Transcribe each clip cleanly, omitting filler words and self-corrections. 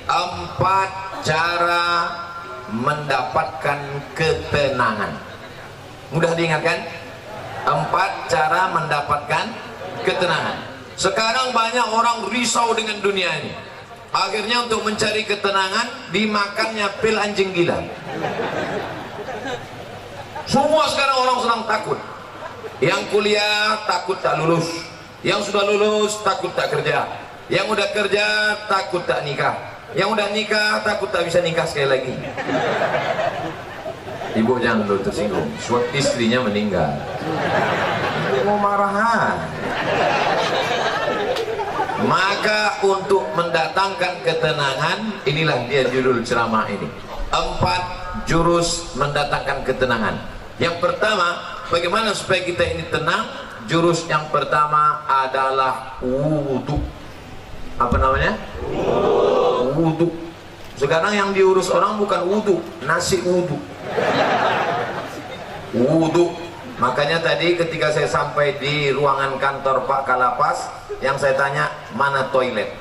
4 cara mendapatkan ketenangan. Mudah diingatkan? 4 cara mendapatkan ketenangan. Sekarang banyak orang risau dengan dunia ini. Akhirnya untuk mencari ketenangan dimakannya pil anjing gila. Semua sekarang orang sedang takut. Yang kuliah takut tak lulus, yang sudah lulus takut tak kerja, yang udah kerja takut tak nikah, yang udah nikah takut tak bisa nikah sekali lagi. Ibu jangan dulu tersinggung, sebab istrinya meninggal. Mau marahan. Maka untuk mendatangkan ketenangan, inilah dia judul ceramah ini. 4 jurus mendatangkan ketenangan. Yang pertama, bagaimana supaya kita ini tenang? Jurus yang pertama adalah wudhu. Apa namanya? Wudhu. Sekarang yang diurus orang bukan wudhu, nasi wudhu. Wudhu. Makanya tadi ketika saya sampai di ruangan kantor Pak Kalapas, yang saya tanya, mana toilet?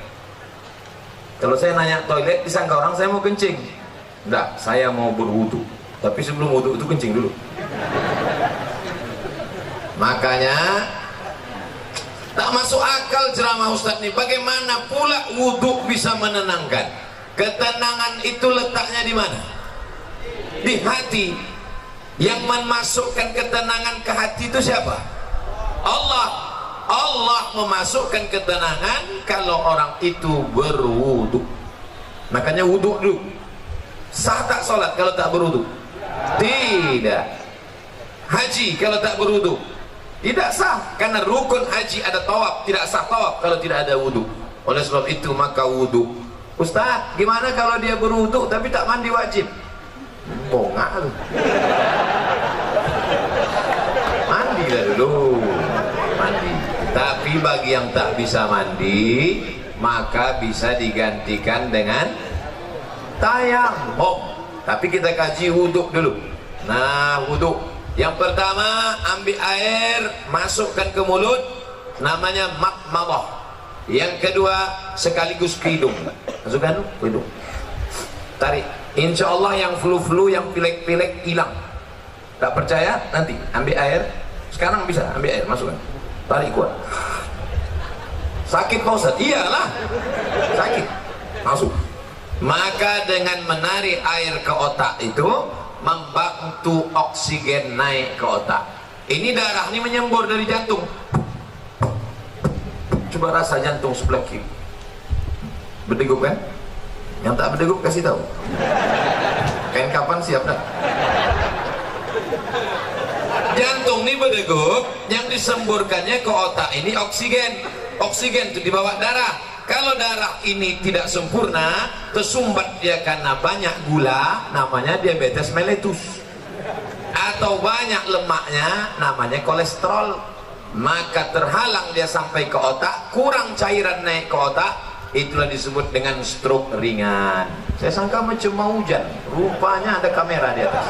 Kalau saya nanya toilet, disangka orang saya mau kencing. Enggak, saya mau berwudu. Tapi sebelum wudu itu kencing dulu. Makanya tak masuk akal ceramah Ustadz ini. Bagaimana pula wudu bisa menenangkan? Ketenangan itu letaknya di mana? Di hati. Yang memasukkan ketenangan ke hati itu siapa? Allah. Allah memasukkan ketenangan kalau orang itu berwudu. Makanya wudu dulu. Sah tak sholat kalau tak berwudu? Tidak. Haji kalau tak berwudu? Tidak sah, karena rukun haji ada tawaf, tidak sah tawaf kalau tidak ada wudu. Oleh sebab itu maka wudu. Ustaz, gimana kalau dia berwudu tapi tak mandi wajib? Bongak lu. Mandi lah dulu. Mandi. Tapi bagi yang tak bisa mandi, maka bisa digantikan dengan tayamum. Tapi kita kaji wudhu dulu. Nah, wudhu yang pertama, ambil air, masukkan ke mulut, namanya madmadah. Yang kedua, sekaligus ke hidung. Masukkan ke hidung, tarik. Insya Allah yang flu-flu, yang pilek-pilek hilang. Tak percaya? Nanti ambil air. Sekarang bisa ambil air, masukkan, tarik kuat. Sakit Pak Ustaz? Iyalah, sakit. Masuk. Maka dengan menarik air ke otak itu membantu oksigen naik ke otak. Ini darah ini menyembur dari jantung. Coba rasa jantung sebelah kiri. Berdegup kan? Yang tak berdegup kasih tahu. Kain kapan siap dah? Jantung ini berdegup, yang disemburkannya ke otak ini oksigen. Oksigen itu dibawa darah. Kalau darah ini tidak sempurna, tersumbat dia karena banyak gula, namanya diabetes mellitus. Atau banyak lemaknya, namanya kolesterol. Maka terhalang dia sampai ke otak, kurang cairan naik ke otak, itulah disebut dengan stroke ringan. Saya sangka macam mau hujan, rupanya ada kamera di atas.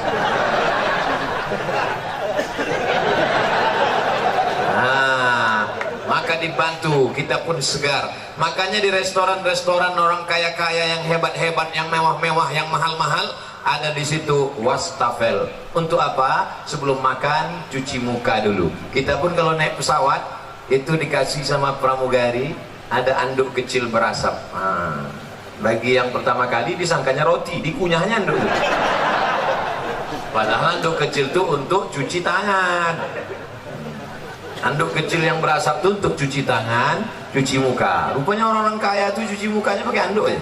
Maka dibantu, kita pun segar. Makanya di restoran-restoran orang kaya-kaya yang hebat-hebat, yang mewah-mewah, yang mahal-mahal, ada di situ wastafel. Untuk apa? Sebelum makan cuci muka dulu. Kita pun kalau naik pesawat itu dikasih sama pramugari ada anduk kecil berasap. Bagi yang pertama kali disangkanya roti, dikunyahnya anduk. Padahal anduk kecil itu untuk cuci tangan. Anduk kecil yang berasap itu untuk cuci tangan, cuci muka. Rupanya orang-orang kaya itu cuci mukanya pakai anduk aja.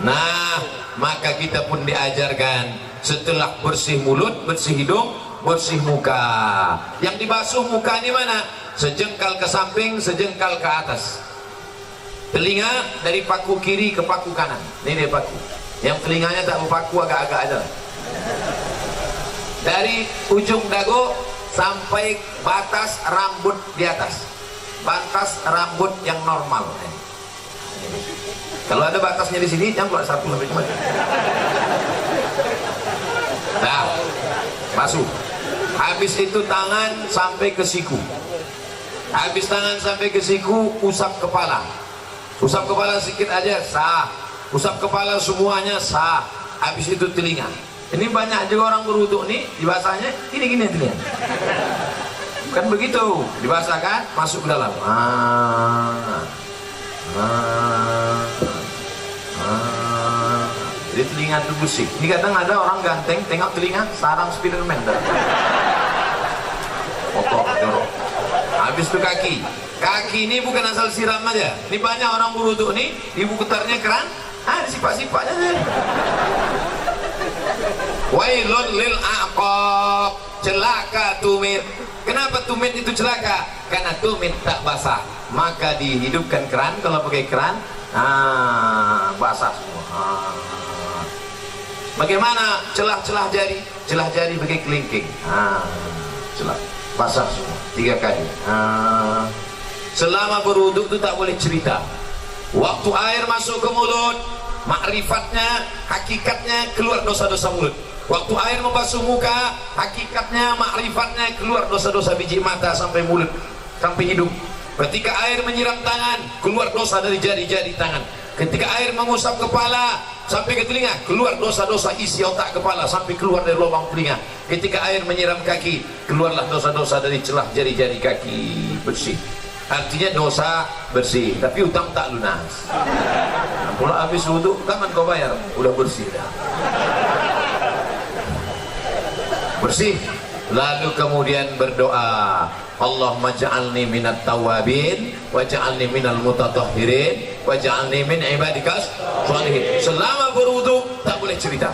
Nah, maka kita pun diajarkan setelah bersih mulut, bersih hidung, bersih muka. Yang dibasuh muka ini mana? Sejengkal ke samping, sejengkal ke atas. Telinga dari paku kiri ke paku kanan. Ini dia paku. Yang telinganya tak berpaku, agak-agak aja. Dari ujung dagu sampai batas rambut di atas. Batas rambut yang normal. Kalau ada batasnya di sini, jangan buat satu lebih cepat. Nah, basuh. Habis itu tangan sampai ke siku. Habis tangan sampai ke siku, usap kepala. Usap kepala sedikit aja, sah. usap kepala semuanya sah. Habis itu telinga. Ini banyak juga orang berwudu nih dibasahnya gini-gini telinga. Kan begitu, dibasahkan masuk ke dalam. Jadi telinga itu bersih. Ini kadang ada orang ganteng tengok telinga sarang Spiderman. Kotor, jorok. Habis itu kaki. Kaki ini bukan asal siram aja. Ini banyak orang berwudu nih, ibu putarnya keran, disipak-sipaknya. Wailun lil aqab, celaka tumit. Kenapa tumit itu celaka? Karena tumit tak basah. Maka dihidupkan keran, kalau pakai keran, basah semua. Bagaimana celah-celah jari? Celah jari pakai kelingking. Celah, basah semua 3 kali. Selama berwudu itu tak boleh cerita. Waktu air masuk ke mulut, makrifatnya, hakikatnya keluar dosa-dosa mulut. Waktu air membasuh muka, hakikatnya, makrifatnya keluar dosa-dosa biji mata sampai mulut, sampai hidung. Ketika air menyiram tangan, keluar dosa dari jari-jari tangan. Ketika air mengusap kepala sampai ke telinga, keluar dosa-dosa isi otak kepala sampai keluar dari lubang telinga. Ketika air menyiram kaki, keluarlah dosa-dosa dari celah jari-jari kaki, bersih. Artinya dosa bersih, tapi utang tak lunas. Nah, pula habis wudu, kapan kau bayar? Udah bersih dah. Bersih. Lalu kemudian berdoa, Allahumma ja'alni minat tawabin wa ja'alni minal mutatahhirin wa ja'alni min ibadikas sholihin. Selama berwudu tak boleh cerita.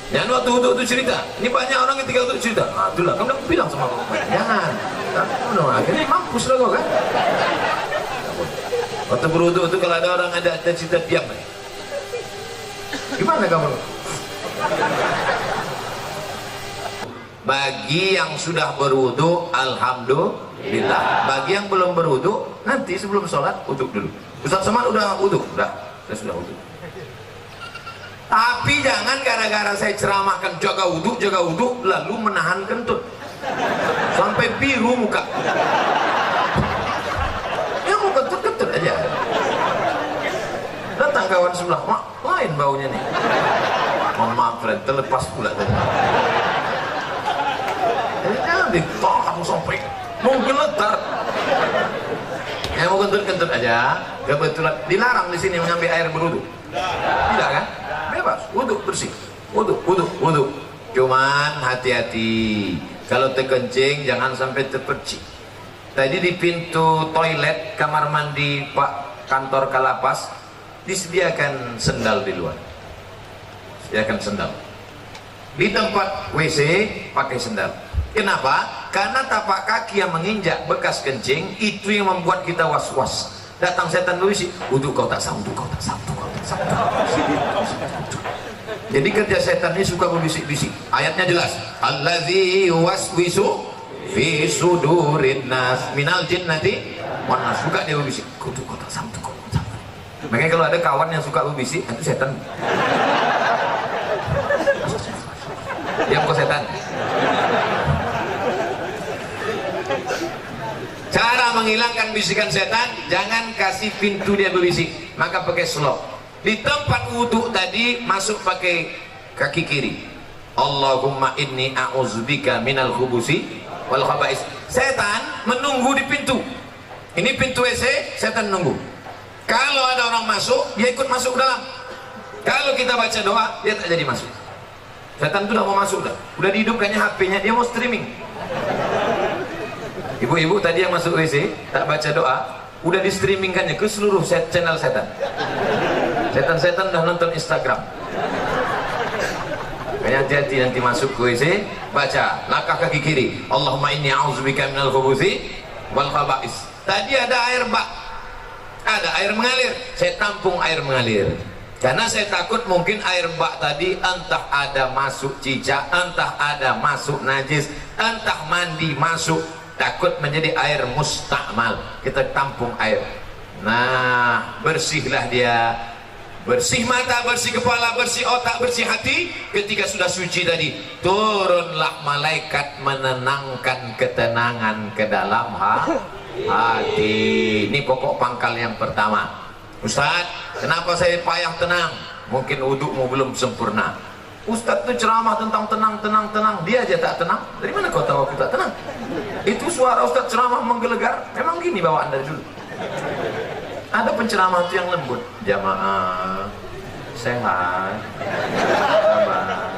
Jangan waktu wudu itu cerita. Ini banyak orang ketika wudu cerita. Itulah kamu udah bilang sama aku. Jangan. Akhirnya mampus lah kau kan. Waktu berwudu itu kalau ada orang ada cerita diam. Gimana kamu? Bagi yang sudah berwudu, alhamdulillah. Bagi yang belum berwudu, nanti sebelum sholat wudu dulu. Ustaz Somad udah wudu, saya sudah wudu. Tapi jangan gara-gara saya ceramahkan jaga wudu, lalu menahan kentut sampai biru muka. Ya mau kentut-kentut aja. Datang kawan sebelah, mak, lain baunya nih. Mohon maaf, friend, terlepas pula tadi. Jangan ditahan sampai mungkin letar. Ya mau kentut-kentut aja. Kebetulan dilarang di sini mengambil air berwudu. Tidak kan? Bebas, wudu bersih. Wudu. Cuman hati-hati. Kalau terkencing jangan sampai terpercik. Tadi di pintu toilet kamar mandi Pak kantor Kalapas disediakan sendal di luar. Sediakan sendal. Di tempat WC pakai sendal. Kenapa? Karena tapak kaki yang menginjak bekas kencing itu yang membuat kita was-was. Datang setan berisi, wudu kau tak sah, wudu kau tak sah, wudu kau tak sah. Jadi kerja setan ini suka berbisik-bisik. Ayatnya jelas, allazi waswisu fi sudurin nas minal jinnati wan nas. Suka dia berbisik, wudu kau tak sah, wudu kau tak sah. Makanya kalau ada kawan yang suka berbisik, itu setan. Diam kau setan. Cara menghilangkan bisikan setan, jangan kasih pintu dia berbisik, maka pakai slop. Di tempat wudhu tadi masuk pakai kaki kiri. Allahumma inni a'udzubika minal khubusi wal khaba'is. Setan menunggu di pintu. Ini pintu WC, setan nunggu. Kalau ada orang masuk, dia ikut masuk ke dalam. Kalau kita baca doa, dia tak jadi masuk. Setan itu udah mau masuk dah. Udah dihidupkannya HP-nya, dia mau streaming. Ibu-ibu tadi yang masuk WC tak baca doa, udah di streamingkannya ke seluruh channel setan. Setan-setan udah nonton Instagram. Kayaknya hati-hati nanti masuk ke WC, baca langkah kaki kiri, Allahumma inni a'udzubika minal khubuthi wal khaba'is. Tadi ada air bak, ada air mengalir, saya tampung air mengalir. Karena saya takut mungkin air bak tadi entah ada masuk cicak, entah ada masuk najis, entah mandi masuk, takut menjadi air mustakmal. Kita tampung air. Nah, bersihlah dia. Bersih mata, bersih kepala, bersih otak, bersih hati. Ketika sudah suci tadi, turunlah malaikat menenangkan ketenangan ke dalam hati. Ini pokok pangkal yang pertama. Ustaz, kenapa saya payah tenang? Mungkin wudukmu belum sempurna. Ustaz itu ceramah tentang tenang, dia aja tak tenang. Dari mana kau tahu aku tak tenang? Itu suara Ustaz ceramah menggelegar. Memang gini bawaan dari dulu. Ada penceramah itu yang lembut. Jamaah sehat, sabar.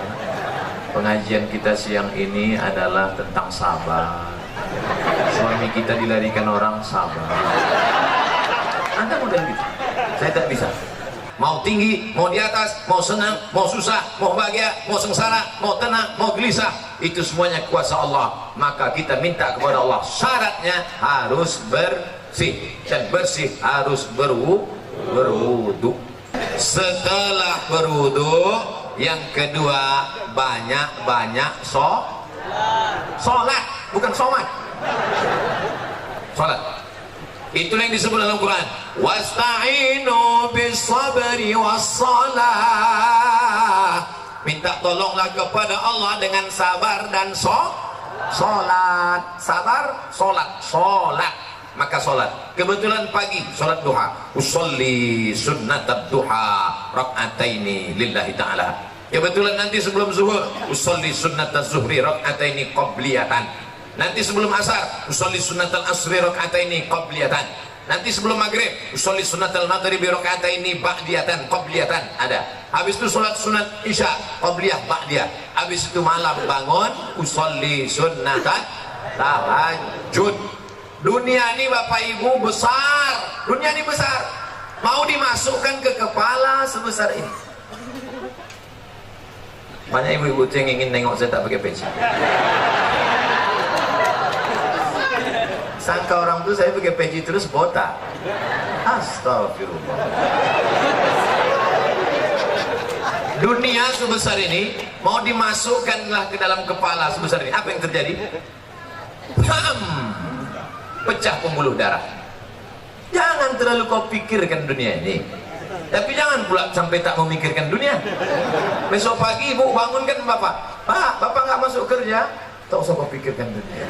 Pengajian kita siang ini adalah tentang sabar. Suami kita dilarikan orang, sabar. Anda model gitu. Saya tak bisa. Mau tinggi, mau di atas, mau senang, mau susah, mau bahagia, mau sengsara, mau tenang, mau gelisah, itu semuanya kuasa Allah. Maka kita minta kepada Allah, syaratnya harus bersih, dan bersih harus berwudu. Setelah berwudu, yang kedua banyak-banyak sholat, bukan sholat. Sholat. Itulah yang disebut dalam Quran. Wasta'inu bis-sabri was-salah. Minta tolonglah kepada Allah dengan sabar dan sholat. Sabar, sholat. Maka sholat. Kebetulan pagi sholat duha. Usolli sunnatad duha rak'ataini lillahi ta'ala. Kebetulan nanti sebelum zuhur usolli sunnataz zuhri rak'ataini qabliyatan. Nanti sebelum asar usolli sunnatal asri rak'ataini qabliyatan. Nanti sebelum maghrib usolli sunnatal maghribi rak'ataini ba'diyatan qabliyatan. Ada. Habis itu sholat sunat isya qabliyah ba'diyah. Habis itu malam bangun usolli sunnatat tahajud. Dunia ini Bapak Ibu besar. Dunia ini besar. Mau dimasukkan ke kepala sebesar ini. Banyak ibu-ibu yang ingin nengok saya tak pakai peci. Sangka orang tuh saya pakai peci terus botak. Astagfirullah. Dunia sebesar ini mau dimasukkanlah ke dalam kepala sebesar ini. Apa yang terjadi? Pecah pembuluh darah. Jangan terlalu kau pikirkan dunia ini, tapi jangan pula sampai tak memikirkan dunia. Besok pagi ibu bangunkan bapak, Pak, bapak nggak masuk kerja, tak usah kau pikirkan dunia.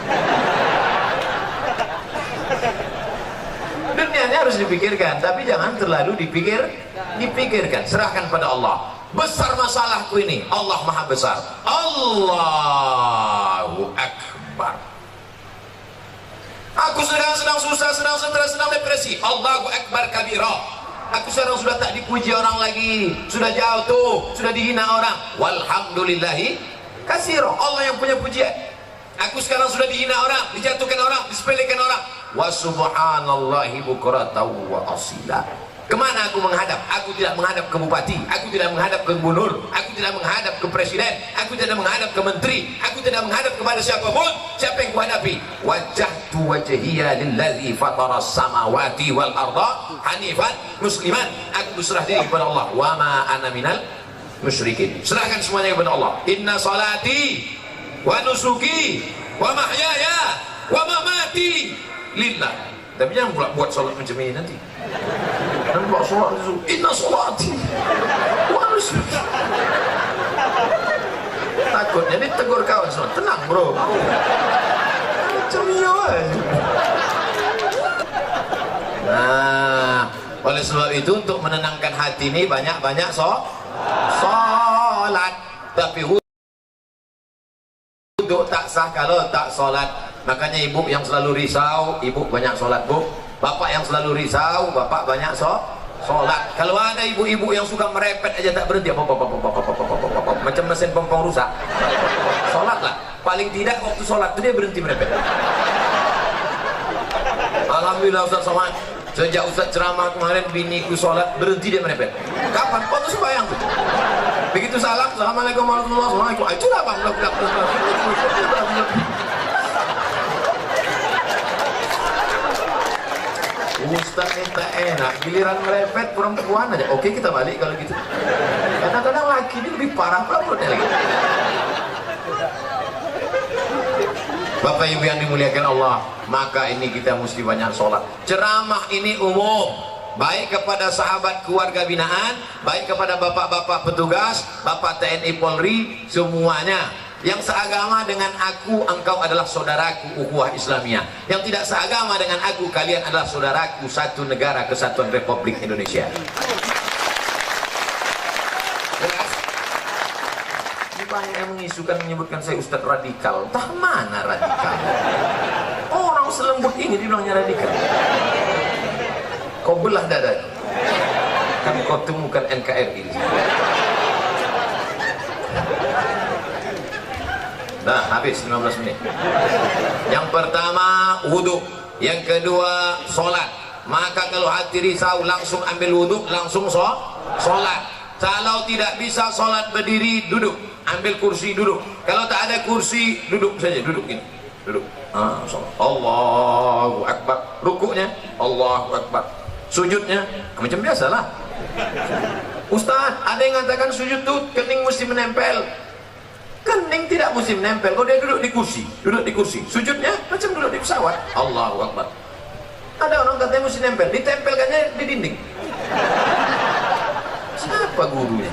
Dunia ini harus dipikirkan, tapi jangan terlalu dipikirkan. Serahkan pada Allah. Besar masalahku ini, Allah maha besar. Allahu Akbar. Aku sedang susah, sedang stres, sedang depresi. Allahu Akbar kabira. Aku sekarang sudah tak dipuji orang lagi, sudah jauh tuh, sudah dihina orang. Walhamdulillahi katsira. Allah yang punya pujian. Aku sekarang sudah dihina orang, dijatuhkan orang, disepelekan orang. Wa subhanallahi bukratan wa asila. Kemana aku menghadap? Aku tidak menghadap ke bupati, aku tidak menghadap ke gubernur, aku tidak menghadap ke presiden, aku tidak menghadap ke menteri, aku tidak menghadap kepada siapapun. Siapa yang kuhadapi? Wajjahtu wajhiya lillazi fataras samawati wal arda hanifan musliman. Aku berserah diri kepada Allah. Wa ma ana minal musyrikin. Serahkan semuanya kepada Allah. Inna salati wa nusuki wa mahyaya wa mamati lillah. Tapi jangan pula buat sholat macam ini nanti. Dan buat sholat itu inna sholati wa nusuki. Takutnya ditegur kawan sholat. Tenang bro, macam ni aja. Nah, oleh sebab itu untuk menenangkan hati ini banyak-banyak sholat. Tapi wudhu tak sah kalau tak sholat. Makanya ibu yang selalu risau, ibu banyak sholat bu. Bapak yang selalu risau, bapak banyak sholat. Kalau ada ibu-ibu yang suka merepet aja tak berhenti, macam mesin pompong rusak, sholatlah. Paling tidak waktu sholat itu dia berhenti merepet. Alhamdulillah Ustaz Somad, sejak Ustaz ceramah kemarin biniku sholat berhenti dia merepet. Kapan? Waktu sembahyang tuh. Begitu salam, assalamualaikum warahmatullahi wabarakatuh. Itulah bang. Ustaz minta enak, giliran merepet perempuan aja. Oke kita balik kalau gitu. Kadang-kadang laki ini lebih parah perempuannya lagi. Bapak Ibu yang dimuliakan Allah, maka ini kita mesti banyak sholat. Ceramah ini umum, baik kepada sahabat keluarga binaan, baik kepada bapak-bapak petugas, bapak TNI Polri, semuanya. Yang seagama dengan aku, engkau adalah saudaraku, ukhuwah Islamiyah. Yang tidak seagama dengan aku, kalian adalah saudaraku, satu negara kesatuan Republik Indonesia. Jelas? Banyak yang mengisukan, menyebutkan saya Ustadz radikal. Entah mana radikal? Orang selembut ini dibilangnya radikal. Kau belah dada, kan kau temukan NKRI di sini. Nah, habis 15 menit. Yang pertama wudhu, yang kedua sholat. Maka kalau hati risau langsung ambil wudhu, langsung sholat. Kalau tidak bisa sholat berdiri, duduk, ambil kursi, duduk. Kalau tak ada kursi, duduk saja, duduk ini, duduk. Sholat. Allahu Akbar. Rukuknya Allahu Akbar. Sujudnya macam biasalah. Ustaz, ada yang mengatakan sujud tuh kening mesti menempel. Kening tidak mesti menempel. Kalau dia duduk di kursi, duduk di kursi. Sujudnya macam duduk di pesawat. Allahu Akbar. Ada orang katanya mesti nempel, ditempelkannya di dinding. Siapa gurunya?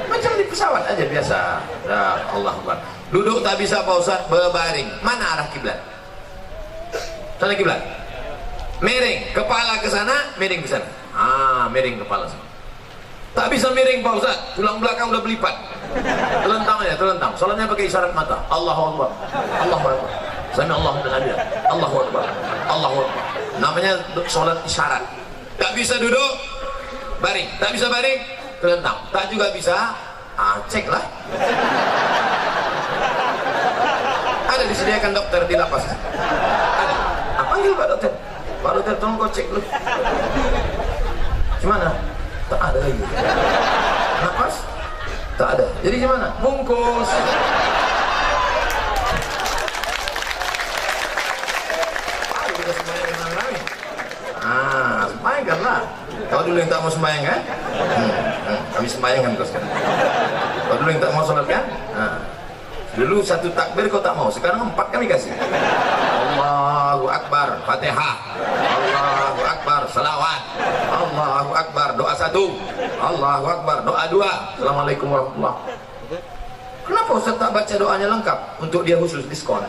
Macam di pesawat aja biasa. Ya, Allahu Akbar. Duduk tak bisa Pak Ustaz, berbaring. Mana arah kiblat? Sana kiblat. Miring kepala ke sana, miring ke sana. Miring kepala sana. Tak bisa miring Pak Ustaz, tulang belakang udah berlipat. Telentang aja, telentang. Salatnya pakai isyarat mata. Allahu Akbar. Allahu Akbar. Sami Allahu liman hamidah. Allahu Akbar. Allahu Akbar. Namanya salat isyarat. Tak bisa duduk, baring. Tak bisa baring, telentang. Tak juga bisa, ceklah. Ada disediakan dokter di lapas. Ada. Panggil Pak Dokter. Pak Dokter, tolong kau cek dulu. Gimana? Tak ada lagi. Napas? Tak ada. Jadi gimana? Bungkus. Ayo kita sembahyang dengan kami. Sembahyangkanlah. Kau dulu yang tak mau sembahyang kan? Kami sembahyangkan kau sekarang. Kau dulu yang tak mau sholat kan? Dulu satu takbir kau tak mau, sekarang 4 kami kasih. Allahu Akbar, Fatihah. Allahu Akbar, salawat. Allahu Akbar, doa 1. Allahu Akbar, doa 2. Assalamualaikum warahmatullahi. Kenapa Ustaz tak baca doanya lengkap? Untuk dia khusus diskon.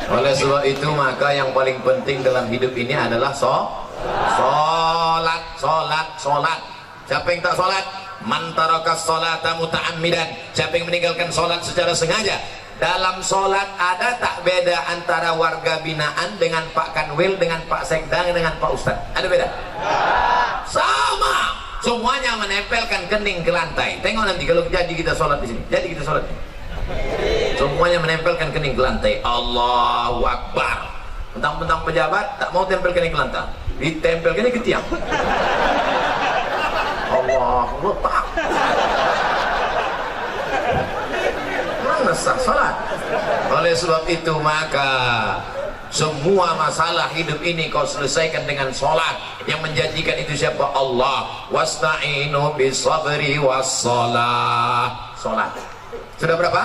Oleh sebab itu maka yang paling penting dalam hidup ini adalah sholat. Siapa yang tak sholat? Man taraka sholata muta'ammidan. Siapa yang meninggalkan sholat secara sengaja. Dalam sholat ada tak beda antara warga binaan dengan Pak Kanwil, dengan Pak Sekda, dengan Pak Ustadz? Ada beda? Sama. Semuanya menempelkan kening ke lantai. Tengok nanti kalau jadi kita sholat di sini. Jadi kita sholat. Semuanya menempelkan kening ke lantai. Allahu Akbar. Mentang-mentang pejabat tak mau tempel kening ke lantai. Ditempelkannya ke tiang. Allahu Akbar. Mana sah salat? Oleh sebab itu maka semua masalah hidup ini kau selesaikan dengan sholat. Yang menjanjikan itu siapa? Allah. Wasta'inu bisabri wassalah. Sholat. Sudah berapa?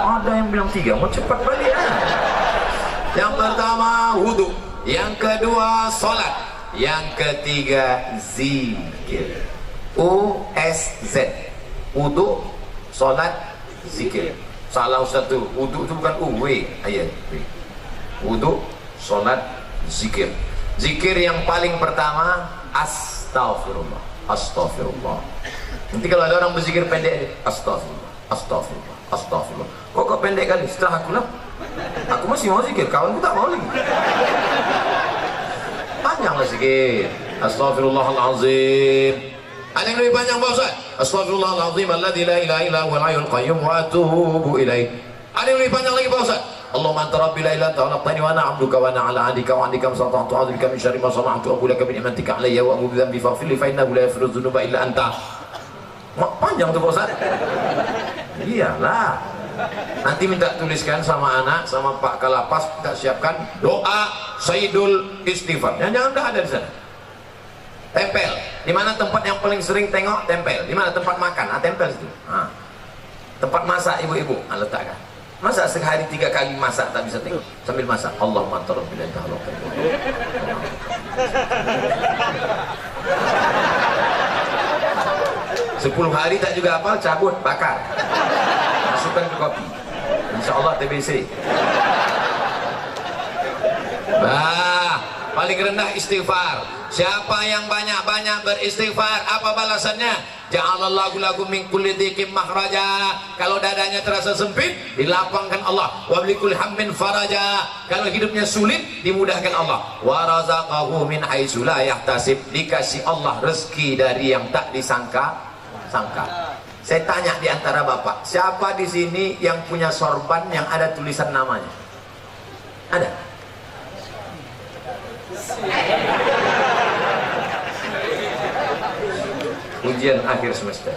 Ada yang bilang 3. Mau cepat balik ya. Yang pertama wudhu, yang kedua sholat, yang ketiga zikir. USZ. Wudhu, sholat, zikir. Salah satu. Wudhu itu bukan UW. Ayat. Wudhu, sholat, zikir. Zikir yang paling pertama astaghfirullah. Astaghfirullah. Nanti kalau ada orang berzikir pendek, astaghfirullah, astaghfirullah, astaghfirullah. Kok pendek kali? Setelah aku lah. Aku masih mau zikir, kawanku tak mau lagi. Panjanglah zikir. Astaghfirullahalazim. Ada yang lebih panjang Pak Ustaz? Astaghfirullahalazim alladzi la ilaha illa huwal hayyul qayyum wa atubu ilaih. Ada yang lebih panjang lagi Pak Ustaz? Allahumma anta rabbi la ilaha illa anta khalaqtani wa ana 'abduka wa ana 'ala 'ahdika wa 'indika masata'tu a'udzu bika min syarri ma sana'tu aqulu laka bi ni'matika 'alayya wa a'udzu bi faghfir li fa innahu la yaghfiru dzunuba illa anta. Panjang tuh Pak Ustaz. Iyalah. Nanti minta tuliskan sama anak, sama Pak Kalapas, kita siapkan doa Sayyidul Istighfar. Jangan dah ada di sana. Tempel. Di mana tempat yang paling sering tengok? Tempel. Di mana tempat makan? Tempel situ. Tempat masak ibu-ibu, letakkan. Masa sehari 3 kali masak tak bisa tengok? Sambil masak. Allahumma anta rabbi la ilaha illa anta. 10 hari tak juga hafal, cabut, bakar, masukkan ke kopi, insya Allah TBC. Nah, paling rendah istighfar. Siapa yang banyak-banyak beristighfar, apa balasannya? Ja'alallahu lakum min kulli dhiqin makhraja. Kalau dadanya terasa sempit, dilapangkan Allah. Wa bikulli hammin faraja. Kalau hidupnya sulit, dimudahkan Allah. Wa razaqahu min haitsu la yahtasib. Dikasih Allah rezeki dari yang tak disangka-sangka. Saya tanya di antara Bapak, siapa di sini yang punya sorban yang ada tulisan namanya? Ada? Ujian akhir semester.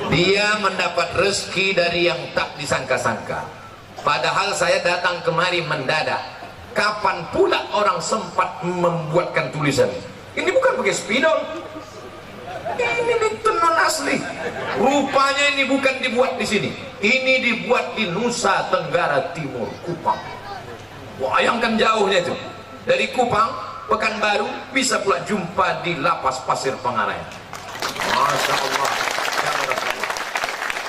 Dia mendapat rezeki dari yang tak disangka-sangka. Padahal saya datang kemari mendadak. Kapan pula orang sempat membuatkan tulisan? Ini bukan pakai spidol. Ini tenun asli. Rupanya ini bukan dibuat di sini. Ini dibuat di Nusa Tenggara Timur, Kupang. Bayangkan jauhnya itu. Dari Kupang, Pekanbaru, bisa pula jumpa di Lapas Pasir Pangarayan. Masya Allah.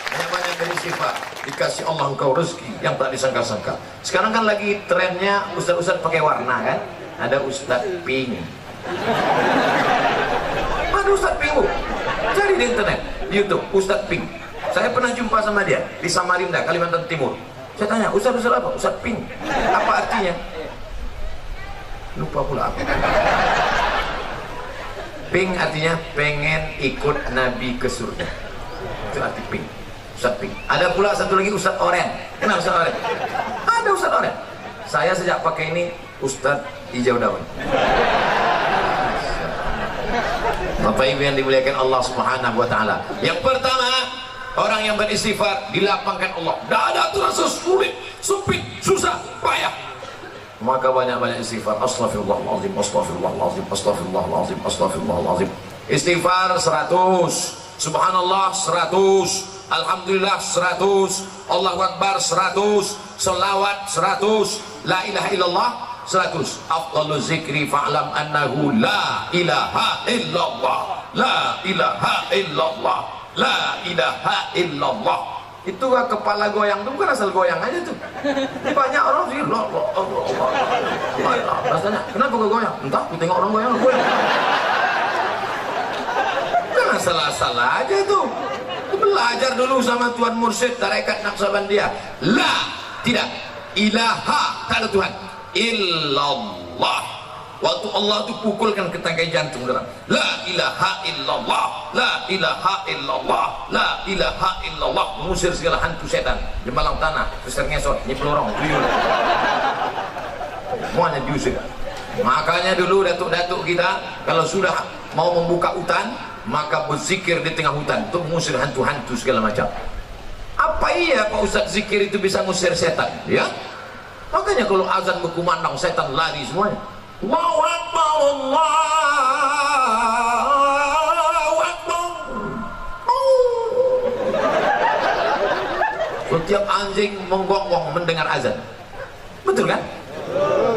Banyak-banyak dari sifat. Dikasih Allah engkau rezeki yang tak disangka-sangka. Sekarang kan lagi trennya ustaz-ustaz pakai warna kan. Ada Ustaz Pink. Ada Ustaz Pink. Cari di internet, di YouTube, Ustaz Pink. Saya pernah jumpa sama dia di Samarinda, Kalimantan Timur. Saya tanya, Ustaz apa? Ustaz Pink. Apa artinya? Lupa pula apa. Pink artinya pengen ikut Nabi ke surga. Itu arti Pink. Ustaz Pink. Ada pula satu lagi Ustaz Oren. Kenal Ustaz Oren? Ada Ustaz Oren. Saya sejak pakai ini Ustaz Hijau Daun. Bapak Ibu yang dimuliakan Allah Subhanahu wa taala. Yang pertama, orang yang beristighfar dilapangkan Allah. Dada terasa sulit, sempit, susah, payah. Maka banyak-banyak istighfar. Astaghfirullahaladzim, astaghfirullahaladzim, astaghfirullahaladzim, astaghfirullahaladzim. Istighfar 100, subhanallah 100, alhamdulillah 100, Allahu Akbar 100, selawat 100, la ilaha illallah 100. Afdalu zikri fa'lam annahu la ilaha illallah, la ilaha illallah, la ilaha illallah. Itu kepala goyang itu bukan asal goyang aja tuh. Banyak orang sih rasanya kenapa kok goyang? Entah, aku tengok orang goyang. Bukan asal-asal aja tuh. Belajar dulu sama Tuan Mursyid Tarekat Naqsabandiyah. La, tidak, ilaha, tak ada Tuhan, illallah. Waktu Allah itu pukulkan ke tangkai jantung dalam. La ilaha illallah, la ilaha illallah, la ilaha illallah. Mengusir segala hantu setan, jembalang tanah, besar ngesot, nyepelorong, tuyul. Semuanya diusir. Makanya dulu datuk-datuk kita kalau sudah mau membuka hutan, maka berzikir di tengah hutan untuk mengusir hantu-hantu segala macam. Apa iya Pak Ustaz zikir itu bisa mengusir setan? Ya. Makanya kalau azan berkumandang setan lari semuanya. Allahu Akbar, Allahu Akbar. Setiap anjing menggonggong mendengar azan. Betul kan?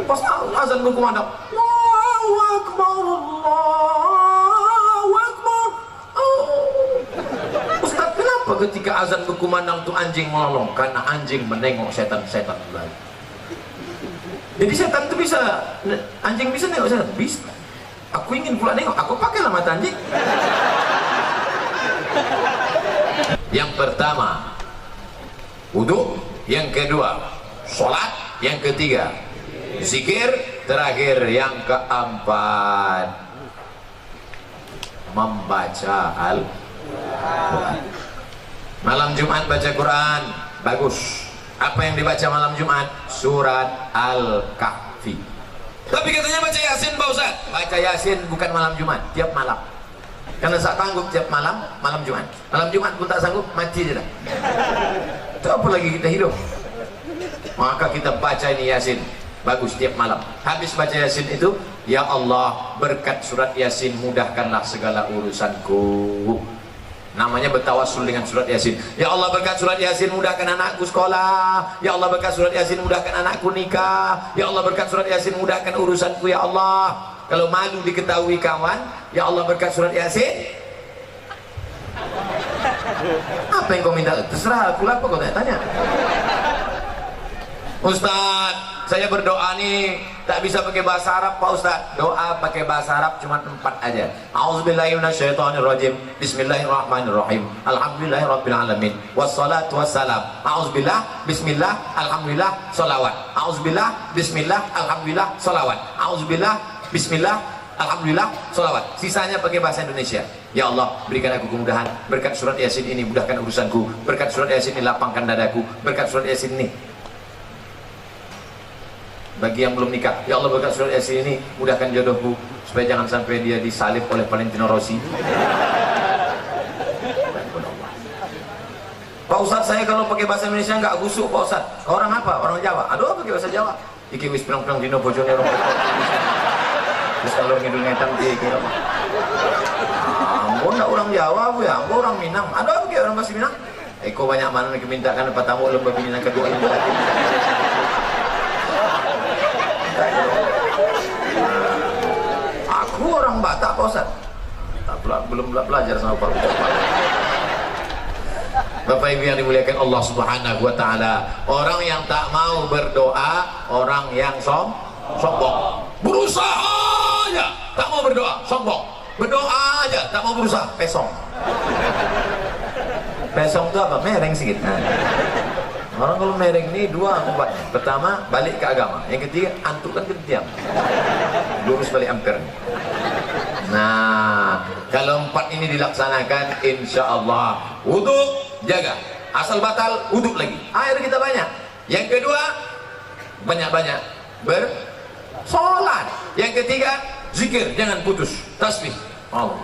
Pas azan berkumandang, Allahu Akbar, Allahu Akbar. Ustaz, kenapa ketika azan berkumandang tuh anjing melolong? Karena anjing menengok setan-setan lagi. Jadi setan itu bisa, anjing bisa nengok setan? Bisa. Aku ingin pula nengok, aku pakailah mata anjing. Yang pertama, wudu. Yang kedua, sholat. Yang ketiga, zikir. Terakhir, yang keempat, membaca Al-Quran. Malam Jumat baca Quran, bagus. Apa yang dibaca malam Jumat? Surat Al-Kahfi. Tapi katanya baca Yasin Pak Ustaz. Baca Yasin bukan malam Jumat, tiap malam. Karena tak sanggup tiap malam, malam Jumat. Malam Jumat pun tak sanggup, mati je dah. Itu apa lagi kita hidup? Maka kita baca ini Yasin, bagus tiap malam. Habis baca Yasin itu, ya Allah, berkat surat Yasin mudahkanlah segala urusanku. Namanya bertawassul dengan surat Yasin. Ya Allah, berkat surat Yasin mudahkan anakku sekolah. Ya Allah, berkat surat Yasin mudahkan anakku nikah. Ya Allah, berkat surat Yasin mudahkan urusanku ya Allah. kalau malu diketahui kawan, ya Allah berkat surat Yasin. Apa yang kau minta? Terserah aku lah, apa kau tanya. Ustaz, saya berdoa nih tak bisa pakai bahasa Arab Pak Ustaz. Doa pakai bahasa Arab cuma 4 aja. A'udzubillahi minasyaitonirrajim. Bismillahirrahmanirrahim. Alhamdulillahirabbil alamin. Wassalatu wassalam. A'udzubillah, bismillah, alhamdulillah, shalawat. A'udzubillah, bismillah, alhamdulillah, shalawat. A'udzubillah, bismillah, alhamdulillah, sholawat. Sisanya pakai bahasa Indonesia. Ya Allah, berikan aku kemudahan. Berkat surat Yasin ini mudahkan urusanku. Berkat surat Yasin ini lapangkan dadaku. Berkat surat Yasin ini. Bagi yang belum nikah, ya Allah berkat surat Yasin ini mudahkan jodohku supaya jangan sampai dia disalib oleh Valentino Rossi. Pak Ustadz, saya kalau pakai bahasa Indonesia nggak gusuk Pak Ustadz. Orang apa? Orang Jawa. Aduh, pakai bahasa Jawa. Iki wis pirang-pirang dino bojone orang. Terus kalau ngidul ngetan iki apa? Ampun, enggak orang Jawa Bu ya, ampun orang Minang. Aduh, pakai orang bahasa Minang. Eko banyak mana yang mintakan apa tamu lembah Minang kedua ini. Aku orang Batak Pak Ustadz. Belum belajar sama Pak Ustadz. Bapak Ibu yang dimuliakan Allah Subhanahu wa taala, orang yang tak mau berdoa, orang yang sombong. Berusaha aja tak mau berdoa, sombong. Berdoa aja tak mau berusaha, pesong. Pesong itu apa? Mereng sedikit. Orang kalau mereng ini 2 obatnya. Pertama, balik ke agama. Yang ketiga, antuk kan diam. Lurus balik ampere. Nah, kalau 4 ini dilaksanakan, insya Allah wudhu jaga. Asal batal, wudhu lagi. Air kita banyak. Yang kedua, banyak-banyak bersolat. Yang ketiga, zikir, jangan putus. Tasbih. Allah.